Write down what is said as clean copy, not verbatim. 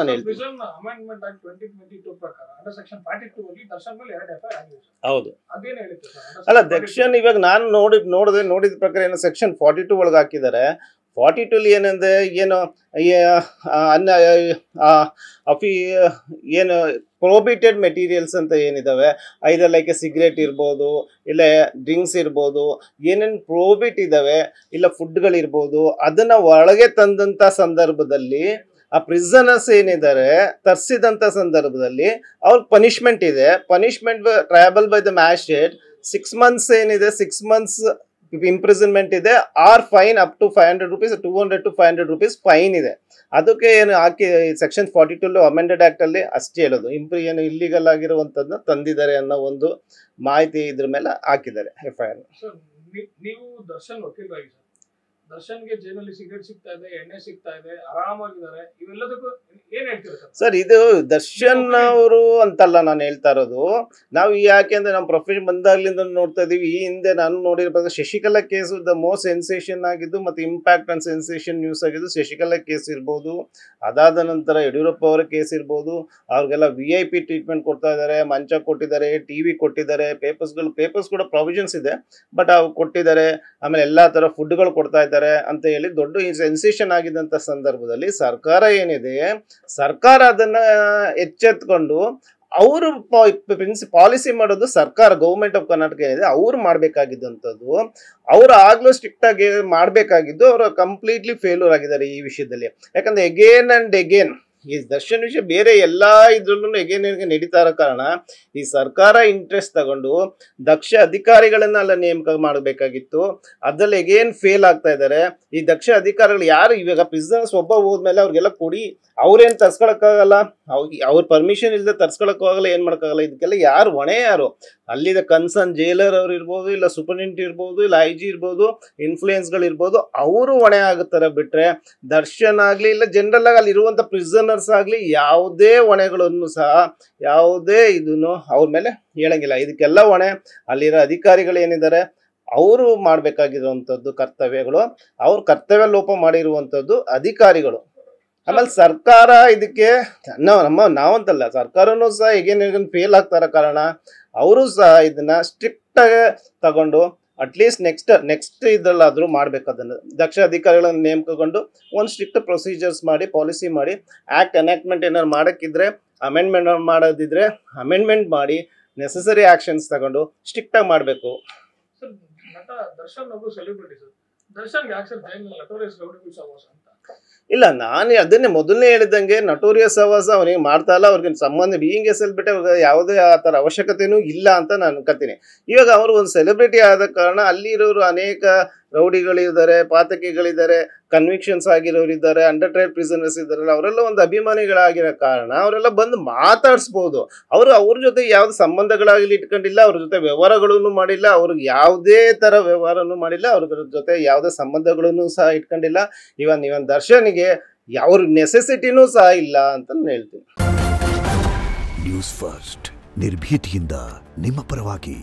ನಾನು ಹೇಳ್ತೀನಿ. Prison amendment act 2022 ಪ್ರಕಾರ ಅಂಡರ್ ಸೆಕ್ಷನ್ 42 ಅಲ್ಲಿ ದರ್ಶನ್ ಮೇಲೆ 2 ಎಫ್ಐಆರ್ ಆಗಿದೆ ಸರ್. ಹೌದು ಅದೇನು ಹೇಳುತ್ತೆ ಸರ್? ಅಲ್ಲ ದಕ್ಷನ್ ಇವಾಗ ನಾನು ನೋಡಿದ ಪ್ರಕಾರ ಏನು ಸೆಕ್ಷನ್ 42 ಒಳಗೆ ಹಾಕಿದ್ದಾರೆ. 42 ಏನಂದ್ರೆ ಏನು ಏನು ಪ್ರೊಹಿಬಿಟೆಡ್ ಮೆಟೀರಿಯಲ್ಸ್ ಅಂತ ಏನಿದಾವೆ, ಐದರ್ ಲೈಕ್ ಸಿಗರೇಟ್ ಇರ್ಬೋದು, ಇಲ್ಲ ಡ್ರಿಂಕ್ಸ್ ಇರ್ಬೋದು, ಏನೇನು ಪ್ರೊಹಿಬಿಟ್ ಇದಾವೆ, ಇಲ್ಲ ಫುಡ್ಗಳಿರ್ಬೋದು, ಅದನ್ನ ಒಳಗೆ ತಂದಂಥ ಸಂದರ್ಭದಲ್ಲಿ ಆ ಪ್ರಿಸನರ್ಸ್ ಏನಿದ್ದಾರೆ ತರಿಸಿದಂಥ ಸಂದರ್ಭದಲ್ಲಿ ಅವ್ರಿಗೆ ಪನಿಷ್ಮೆಂಟ್ ಇದೆ. Punishment triable by the magistrate 6 months ಏನಿದೆ, 6 months ಇಂಪ್ರಿಸನ್ಮೆಂಟ್ ಇದೆ, or fine up to 500 rupees, 200 to 500 rupees fine ಇದೆ. ಅದಕ್ಕೆ ಏನು ಹಾಕಿ ಸೆಕ್ಷನ್ 42 ಅಮೆಂಡೆಡ್ ಆಕ್ಟ್ ಅಲ್ಲಿ ಅಷ್ಟೇ ಹೇಳೋದು, ಏನು ಇಲ್ಲಿಗಲ್ ಆಗಿರುವಂತದ್ದನ್ನ ತಂದಿದ್ದಾರೆ ಅನ್ನೋ ಒಂದು ಮಾಹಿತಿ ಇದ್ರ ಮೇಲೆ ಹಾಕಿದ್ದಾರೆ ಎಫ್ಐಆರ್. ನೀವು ದರ್ಶನ್ ವಕೀಲರಾಗಿ ಸರ್, ದರ್ಶನ್ಗೆ ಜೈಲಲ್ಲಿ ಸಿಗರೇಟ್ ಸಿಗ್ತಾ ಇದೆ, ಎಣ್ಣೆ ಸಿಗ್ತಾ ಇದೆ, ಆರಾಮಾಗಿದ್ದಾರೆ, ಇವೆಲ್ಲದಕ್ಕೂ ಏನ್ ಹೇಳ್ತೀರಾ ಸರ್? ಇದು ದರ್ಶನ್ ಅವರು ಅಂತಲ್ಲ ನಾನು ಹೇಳ್ತಾ ಇರೋದು. ನಾವು ಯಾಕೆಂದ್ರೆ ನಮ್ಮ ಪ್ರೊಫೆಷನ್ ಬಂದಾಗ್ಲಿಂದ ನೋಡ್ತಾ ಇದೀವಿ. ಈ ಹಿಂದೆ ನಾನು ನೋಡಿರ್ಬೇಕು Shashikala case the most sensation ಆಗಿದ್ದು ಮತ್ತೆ ಇಂಪ್ಯಾಕ್ಟ್ ಅಂಡ್ ಸೆನ್ಸೇಷನ್ ನ್ಯೂಸ್ ಆಗಿದ್ದು ಶಶಿಕಲಾ ಕೇಸ್ ಇರ್ಬೋದು. ಅದಾದ ನಂತರ ಯಡಿಯೂರಪ್ಪ ಅವರ ಕೇಸ್ ಇರ್ಬೋದು. ಅವ್ರಿಗೆಲ್ಲ VIP ಟ್ರೀಟ್ಮೆಂಟ್ ಕೊಡ್ತಾ ಇದ್ದಾರೆ, ಮಂಚ ಕೊಟ್ಟಿದ್ದಾರೆ, TV ಕೊಟ್ಟಿದ್ದಾರೆ, ಪೇಪರ್ಸ್ ಕೂಡ ಪ್ರಾವಿಷನ್ಸ್ ಇದೆ, ಬಟ್ ಅವು ಕೊಟ್ಟಿದ್ದಾರೆ. ಆಮೇಲೆ ಎಲ್ಲಾ ತರ ಫುಡ್ಗಳು ಕೊಡ್ತಾ ಇದ್ದಾರೆ ಅಂತ ಹೇಳಿ ದೊಡ್ಡ ಸೆನ್ಸೇಷನ್ ಆಗಿದ್ದಂಥ ಸಂದರ್ಭದಲ್ಲಿ ಸರ್ಕಾರ ಏನಿದೆ, ಸರ್ಕಾರ ಅದನ್ನ ಎಚ್ಚೆತ್ಕೊಂಡು ಅವರು ಪಾಲಿಸಿ ಮಾಡೋದು ಸರ್ಕಾರ, ಗೌರ್ಮೆಂಟ್ ಆಫ್ ಕರ್ನಾಟಕ ಏನಿದೆ ಅವ್ರು ಮಾಡಬೇಕಾಗಿದ್ದಂಥದ್ದು. ಅವರು ಆಗ್ಲೂ ಸ್ಟ್ರಿಕ್ಟ್ ಆಗಿ ಮಾಡಬೇಕಾಗಿದ್ದು, ಅವರು ಕಂಪ್ಲೀಟ್ಲಿ ಫೇಲ್ಯೂರ್ ಆಗಿದ್ದಾರೆ ಈ ವಿಷಯದಲ್ಲಿ. ಯಾಕಂದ್ರೆ ಎಗೇನ್ ಅಂಡ್ ಎಗೇನ್ ಈ ದರ್ಶನ್ ವಿಷಯ ಬೇರೆ ಎಲ್ಲಾ ಇದ್ರಲ್ಲೂ ಎಗೇನ್ ನಡೀತಾ ಇರೋ ಕಾರಣ ಈ ಸರ್ಕಾರ ಇಂಟ್ರೆಸ್ಟ್ ತಗೊಂಡು ದಕ್ಷ ಅಧಿಕಾರಿಗಳನ್ನೆಲ್ಲ ನೇಮಕ ಮಾಡಬೇಕಾಗಿತ್ತು. ಅದ್ರಲ್ಲಿ ಎಗೇನ್ ಫೇಲ್ ಆಗ್ತಾ ಇದ್ದಾರೆ. ಈ ದಕ್ಷ ಅಧಿಕಾರಿಗಳು ಯಾರು ಇವಾಗ ಪ್ರಿಸನರ್ಸ್ ಒಬ್ಬ ಹೋದ್ಮೇಲೆ ಅವ್ರಿಗೆಲ್ಲ ಕೊಡಿ, ಅವ್ರೇನ್ ತರ್ಸ್ಕೊಳಕ್ಕಾಗಲ್ಲ, ಅವ್ರ ಪರ್ಮಿಷನ್ ಇಲ್ಲದೆ ತರ್ಸ್ಕೊಳಕ್ಕಾಗಲ್ಲ, ಏನ್ ಮಾಡಕ್ಕಾಗಲ್ಲ. ಇದಕ್ಕೆಲ್ಲ ಯಾರು ಹೊಣೆ? ಯಾರು ಅಲ್ಲಿದ ಕನ್ಸರ್ನ್ ಜೈಲರ್ ಅವ್ರು ಇರ್ಬೋದು, ಇಲ್ಲ ಸೂಪರಿಂಟೆಂಡೆಂಟ್ ಇರ್ಬೋದು, ಇಲ್ಲ IG ಇರ್ಬೋದು, ಇನ್ಫ್ಲೂಯೆನ್ಸ್ಗಳು ಇರ್ಬೋದು, ಅವರು ಹೊಣೆ ಆಗುತ್ತಾರೆ. ಬಿಟ್ರೆ ದರ್ಶನ್ ಆಗ್ಲಿ ಇಲ್ಲ ಜನರಲ್ ಆಗಿ ಅಲ್ಲಿ ಇರುವಂತ ಪ್ರಿಸನರ್ಸ್ ಆಗ್ಲಿ ಯಾವುದೇ ಹೊಣೆಗಳನ್ನು ಸಹ ಯಾವುದೇ ಇದನ್ನು ಅವ್ರ ಮೇಲೆ ಹೇಳಂಗಿಲ್ಲ. ಇದಕ್ಕೆಲ್ಲ ಹೊಣೆ ಅಲ್ಲಿರೋ ಅಧಿಕಾರಿಗಳು ಏನಿದ್ದಾರೆ ಅವರು ಮಾಡಬೇಕಾಗಿರುವಂಥದ್ದು ಕರ್ತವ್ಯಗಳು. ಅವ್ರ ಕರ್ತವ್ಯ ಲೋಪ ಮಾಡಿರುವಂಥದ್ದು ಅಧಿಕಾರಿಗಳು. ಆಮೇಲೆ ಸರ್ಕಾರ ಇದಕ್ಕೆ ನಾವಂತಲ್ಲ, ಸರ್ಕಾರನೂ ಸಹ ಹೇಗೇನು ಫೇಲ್ ಆಗ್ತಾರ ಕಾರಣ ಅವರು ಸಹ ಇದನ್ನ ಸ್ಟ್ರಿಕ್ಟ್ ಆಗಿ ತಗೊಂಡು ಅಟ್ಲೀಸ್ಟ್ ನೆಕ್ಸ್ಟ್ ಇದ್ರಲ್ಲಾದ್ರೂ ಮಾಡ್ಬೇಕು. ಅದನ್ನು ದಕ್ಷ ಅಧಿಕಾರಿಗಳನ್ನ ನೇಮಕಗೊಂಡು ಒಂದು ಸ್ಟ್ರಿಕ್ಟ್ ಪ್ರೊಸೀಜರ್ಸ್ ಮಾಡಿ, ಪಾಲಿಸಿ ಮಾಡಿ, ಆಕ್ಟ್ ಎನಾಕ್ಟ್ಮೆಂಟ್ ಏನಾದ್ರು ಮಾಡಕ್ಕಿದ್ರೆ, ಅಮೆಂಡ್ಮೆಂಟ್ ಮಾಡೋದಿದ್ರೆ ಅಮೆಂಡ್ಮೆಂಟ್ ಮಾಡಿ, ನೆಸೆಸರಿ ಆಕ್ಷನ್ಸ್ ತಗೊಂಡು ಸ್ಟ್ರಿಕ್ಟ್ ಆಗಿ ಮಾಡಬೇಕು. ನಟ ದರ್ಶನ್ ಒಬ್ಬ ಸೆಲೆಬ್ರಿಟಿ ಸರ್, ದರ್ಶನ್ ಯಾಕೆ ಸರ್ ಜೈಲಿನಲ್ಲಿ ನಟೋರಿಯಸ್ ರೌಡಿ ಸಹವಾಸ ಅಂತ? ಇಲ್ಲ, ನಾನು ಅದನ್ನೇ ಮೊದಲನೇ ಹೇಳಿದಂಗೆ ನಟೋರಿಯಸ್ ಸಹವಾಸ ಅವನಿಗೆ ಮಾಡ್ತಾ ಇಲ್ಲ. ಅವ್ರಿಗೆ ಸಂಬಂಧ ಬೀಯಿಂಗ್ ಎಸ್ ಎಲ್ ಬಿಟ್ಟೆ ಯಾವುದೇ ಆ ಥರ ಅವಶ್ಯಕತೆನೂ ಇಲ್ಲ ಅಂತ ನಾನು ಅನ್ಕೋತೀನಿ. ಇವಾಗ ಅವರು ಒಂದು ಸೆಲೆಬ್ರಿಟಿ ಆದ ಕಾರಣ ಅಲ್ಲಿರೋರು ಅನೇಕ ರೌಡಿಗಳಿದ್ದಾರೆ, ಪಾತಕಿಗಳಿದ್ದಾರೆ, ಕನ್ವಿಕ್ಷನ್ಸ್ ಆಗಿರೋರಿದ್ದಾರೆ, ಅಂಡರ್ ಟ್ರಯಲ್ ಪ್ರಿಸನರ್ಸ್ ಇದ್ದಾರಲ್ಲ, ಅವರೆಲ್ಲ ಒಂದು ಅಭಿಮಾನಿಗಳಾಗಿರೋ ಕಾರಣ ಅವರೆಲ್ಲ ಬಂದು ಮಾತಾಡಿಸ್ಬೋದು. ಅವ್ರ ಜೊತೆ ಯಾವ್ದು ಸಂಬಂಧಗಳಾಗಲಿ ಇಟ್ಕೊಂಡಿಲ್ಲ, ಅವ್ರ ಜೊತೆ ವ್ಯವಹಾರಗಳನ್ನು ಮಾಡಿಲ್ಲ, ಅವ್ರಿಗೆ ಯಾವುದೇ ಥರ ವ್ಯವಹಾರನೂ ಮಾಡಿಲ್ಲ, ಅವ್ರ ಜೊತೆ ಯಾವುದೇ ಸಂಬಂಧಗಳನ್ನು ಸಹ ಇಟ್ಕೊಂಡಿಲ್ಲ. ಇವನ್ ದರ್ಶನ್ಗೆ ಯಾವ ನೆಸೆಸಿಟಿನೂ ಸಹ ಇಲ್ಲ ಅಂತ ನಾನು ಹೇಳ್ತೀನಿ. ನ್ಯೂಸ್ ಫಸ್ಟ್, ನಿರ್ಭೀತಿಯಿಂದ ನಿಮ್ಮ ಪರವಾಗಿ.